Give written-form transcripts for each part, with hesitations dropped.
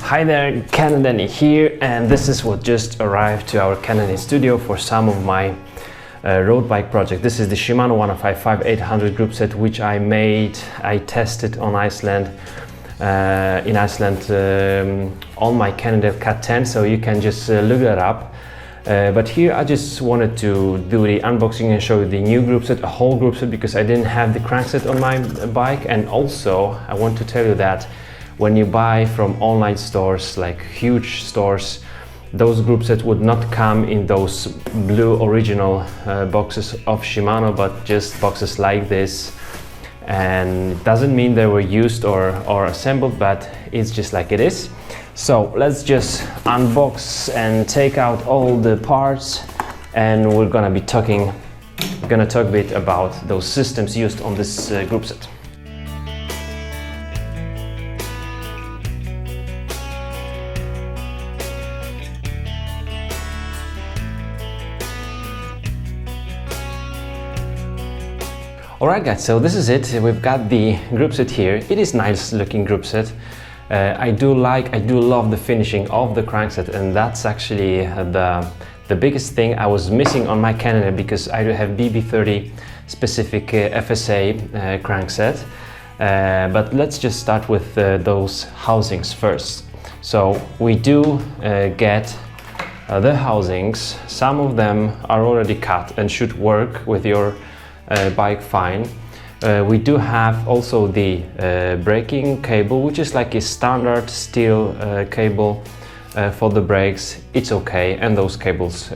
Hi there, Cannondany here, and this is what just arrived to our Cannondany studio for some of my road bike project. This is the Shimano 155-800 group set, which I tested on Iceland, on my Cannondale Cat 10, so you can just look that up. But here I just wanted to do the unboxing and show you the new group set, a whole group set, because I didn't have the crankset on my bike. And also I want to tell you that when you buy from online stores, like huge stores, those group sets would not come in those blue original boxes of Shimano, but just boxes like this. And it doesn't mean they were used or assembled, but it's just like it is. So let's just unbox and take out all the parts, and we're gonna talk a bit about those systems used on this group set. Alright guys, so this is it. We've got the group set here. It is nice looking group set. I do love the finishing of the crankset, and that's actually the biggest thing I was missing on my Cannondale, because I do have BB30 specific FSA crankset. But let's just start with those housings first. So we do get the housings. Some of them are already cut and should work with your bike fine. We do have also the braking cable, which is like a standard steel cable for the brakes. It's okay, and those cables,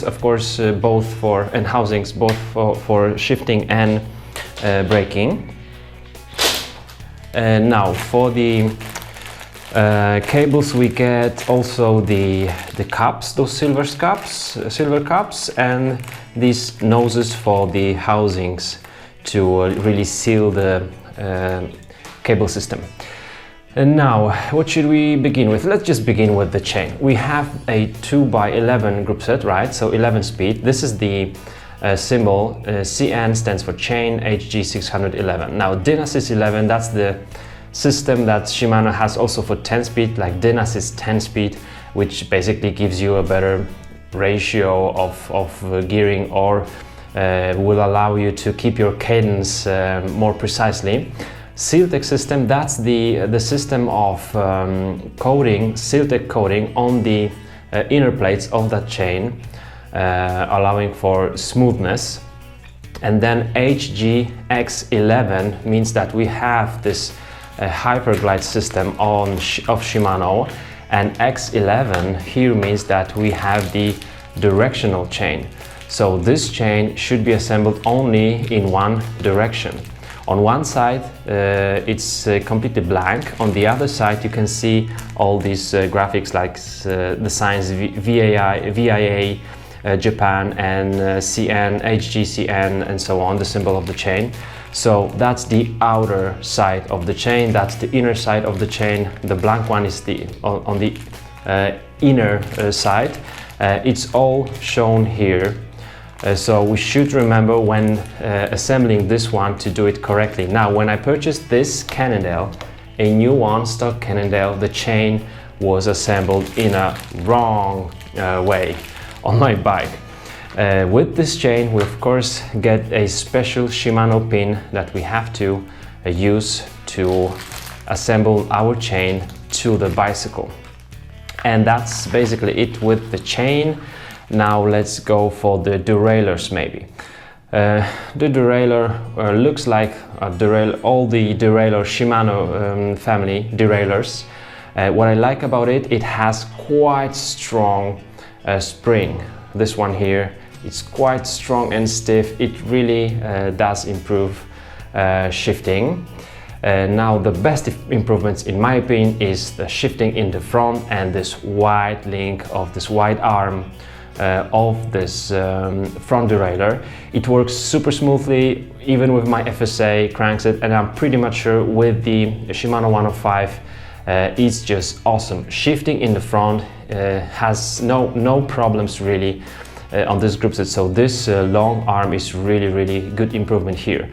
of course, both for and housings both for shifting and braking. Now for the cables, we get also the cups, those silver cups, and these noses for the housings to really seal the cable system. And now, what should we begin with? Let's just begin with the chain. We have a 2x11 group set, right? So 11 speed. This is the symbol. CN stands for chain, HG611. Now Dynasys 11, that's the system that Shimano has also for 10 speed, like Dynasys 10 speed, which basically gives you a better ratio of gearing, or will allow you to keep your cadence more precisely. Sealtech system, that's the system of Sealtech coating on the inner plates of that chain, allowing for smoothness. And then HGX11 means that we have this Hyperglide system of Shimano, and X11 here means that we have the directional chain. So this chain should be assembled only in one direction. On one side it's completely blank. On the other side you can see all these graphics, like the signs VIA, Japan, and CN, HGCN, and so on, the symbol of the chain. So that's the outer side of the chain, that's the inner side of the chain. The blank one is on the inner side. It's all shown here. So we should remember when assembling this one to do it correctly. Now, when I purchased this Cannondale, a new one, stock Cannondale, the chain was assembled in a wrong way on my bike. With this chain, we of course get a special Shimano pin that we have to use to assemble our chain to the bicycle. And that's basically it with the chain. Now let's go for the derailleurs maybe. The derailleur looks like all the derailleur Shimano family derailleurs. What I like about it, it has quite strong spring. This one here, it's quite strong and stiff. It really does improve shifting. Now the best improvements in my opinion is the shifting in the front and this wide link of this wide arm of this front derailleur. It works super smoothly even with my FSA crankset, and I'm pretty much sure with the Shimano 105 it's just awesome. Shifting in the front has no problems really on this group set, so this long arm is really good improvement here.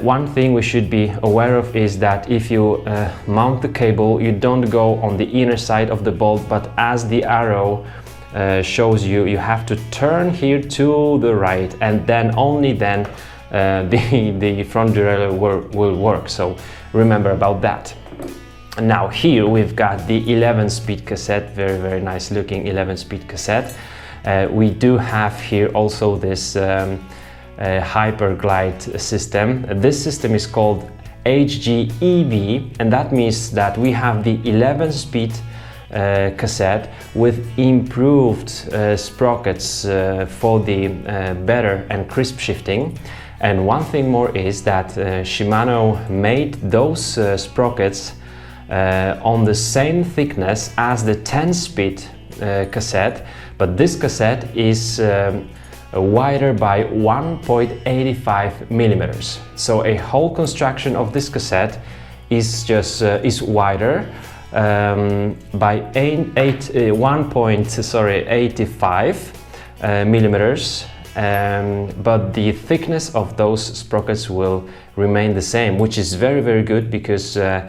One thing we should be aware of is that if you mount the cable, you don't go on the inner side of the bolt, but as the arrow shows you, you have to turn here to the right, and then only then the front derailleur will work. So remember about that. Now here we've got the 11-speed cassette, very nice looking 11-speed cassette. We do have here also this Hyperglide system. This system is called HGEV, and that means that we have the 11-speed cassette with improved sprockets for the better and crisp shifting. And one thing more is that Shimano made those sprockets on the same thickness as the 10-speed cassette, but this cassette is wider by 1.85 millimeters. So a whole construction of this cassette is just wider by 1.85 millimeters, but the thickness of those sprockets will remain the same, which is very good, because the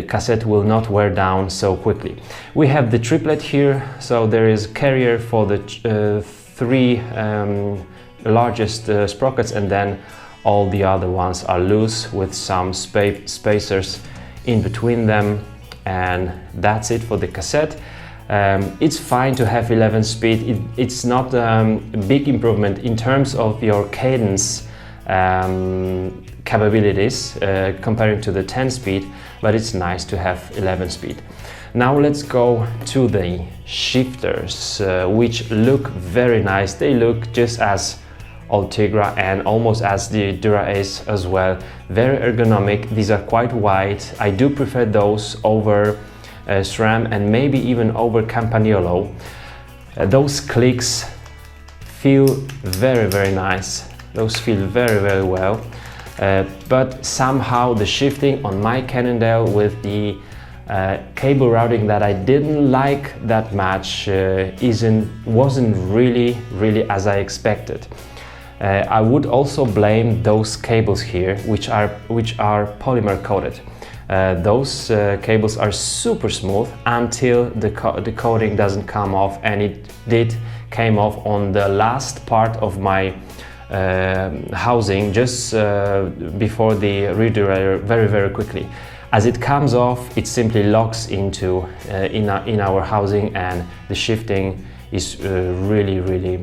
cassette will not wear down so quickly. We have the triplet here, so there is a carrier for the three largest sprockets, and then all the other ones are loose with some spacers in between them, and that's it for the cassette. It's fine to have 11 speed. It's not a big improvement in terms of your cadence capabilities comparing to the 10 speed, but it's nice to have 11 speed. Now let's go to the shifters, which look very nice. They look just as Ultegra and almost as the Derailleur as well. Very ergonomic. These are quite wide. I do prefer those over SRAM and maybe even over Campagnolo. Those clicks feel very nice. Those feel very well. But somehow the shifting on my Cannondale with the cable routing that I didn't like that much wasn't really as I expected. I would also blame those cables here, which are polymer coated. Those cables are super smooth until the coating doesn't come off, and it came off on the last part of my housing just before the rear derailleur very quickly. As it comes off, it simply locks into in our housing, and the shifting is really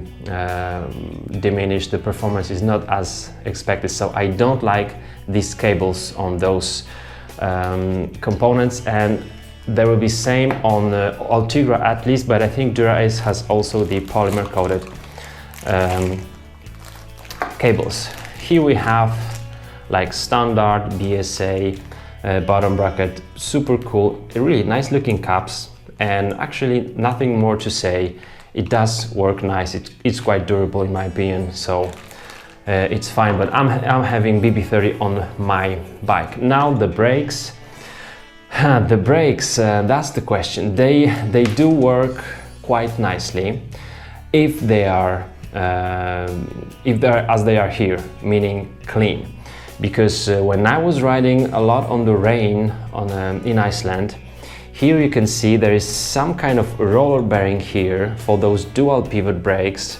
diminished. The performance is not as expected, so I don't like these cables on those components, and there will be same on Ultegra at least, but I think Derailleur has also the polymer coated cables. Here we have like standard BSA bottom bracket, super cool, really nice looking caps, and actually nothing more to say. It does work nice. It's quite durable in my opinion, so it's fine. But I'm having BB30 on my bike. Now the brakes. The brakes, that's the question. They do work quite nicely if they are as they are here, meaning clean. Because when I was riding a lot on the rain in Iceland, here you can see there is some kind of roller bearing here for those dual pivot brakes,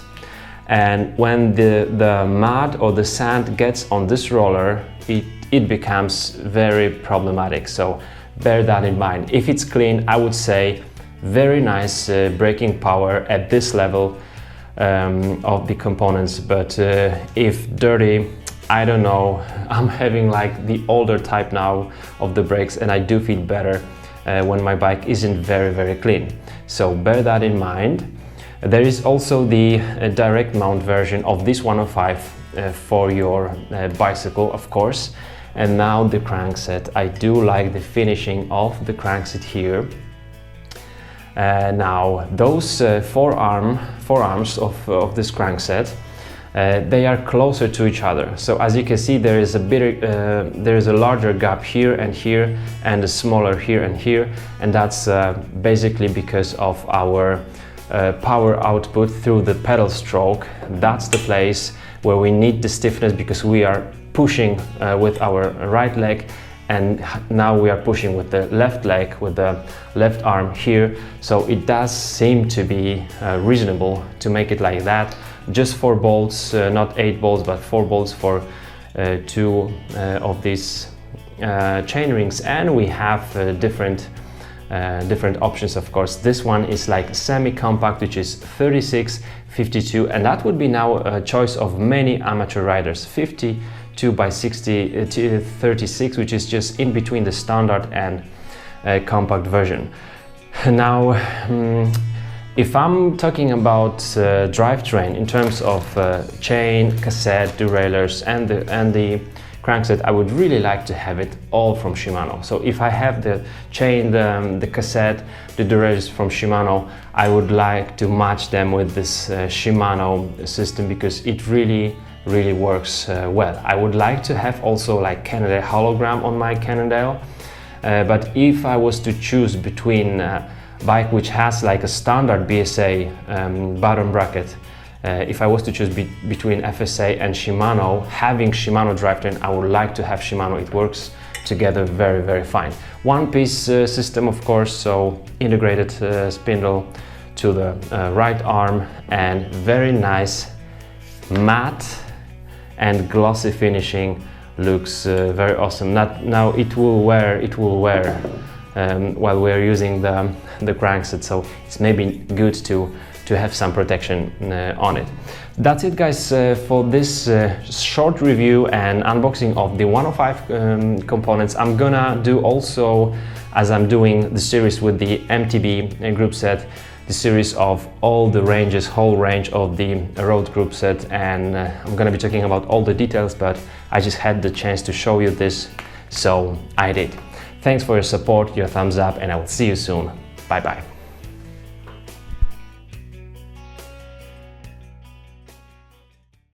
and when the mud or the sand gets on this roller, it becomes very problematic. So bear that in mind. If it's clean, I would say very nice braking power at this level of the components, but if dirty, I don't know. I'm having like the older type now of the brakes, and I do feel better when my bike isn't very clean. So bear that in mind. There is also the direct mount version of this 105 for your bicycle, of course. And now the crankset. I do like the finishing of the crankset here. Now those forearms of this crankset, they are closer to each other. So as you can see, there is a larger gap here and a smaller here and here, and that's basically because of our power output through the pedal stroke. That's the place where we need the stiffness, because we are pushing with our right leg, and now we are pushing with the left leg, with the left arm here. So it does seem to be reasonable to make it like that. Just 4 bolts, not 8 bolts, but 4 bolts for 2 of these chain rings, and we have different options, of course. This one is like semi-compact, which is 36, 52, and that would be now a choice of many amateur riders. 52 by 60 36, which is just in between the standard and compact version. Now, if I'm talking about drivetrain in terms of chain, cassette, derailleurs, and the crankset, I would really like to have it all from Shimano. So if I have the chain, the cassette, the derailleurs from Shimano, I would like to match them with this Shimano system, because it really works well. I would like to have also like Cannondany hologram on my Cannondale, but if I was to choose between bike which has like a standard BSA bottom bracket, if I was to choose between FSA and Shimano, having Shimano drivetrain, I would like to have Shimano. It works together very fine. One piece system, of course, so integrated spindle to the right arm, and very nice matte and glossy finishing. Looks very awesome. Now it will wear while we're using the crankset, so it's maybe good to have some protection on it. That's it, guys, for this short review and unboxing of the 105 components. I'm gonna do also, as I'm doing the series with the MTB Groupset, the series of all the ranges, whole range of the road Groupset, and I'm gonna be talking about all the details, but I just had the chance to show you this, so I did. Thanks for your support, your thumbs up, and I will see you soon. Bye bye.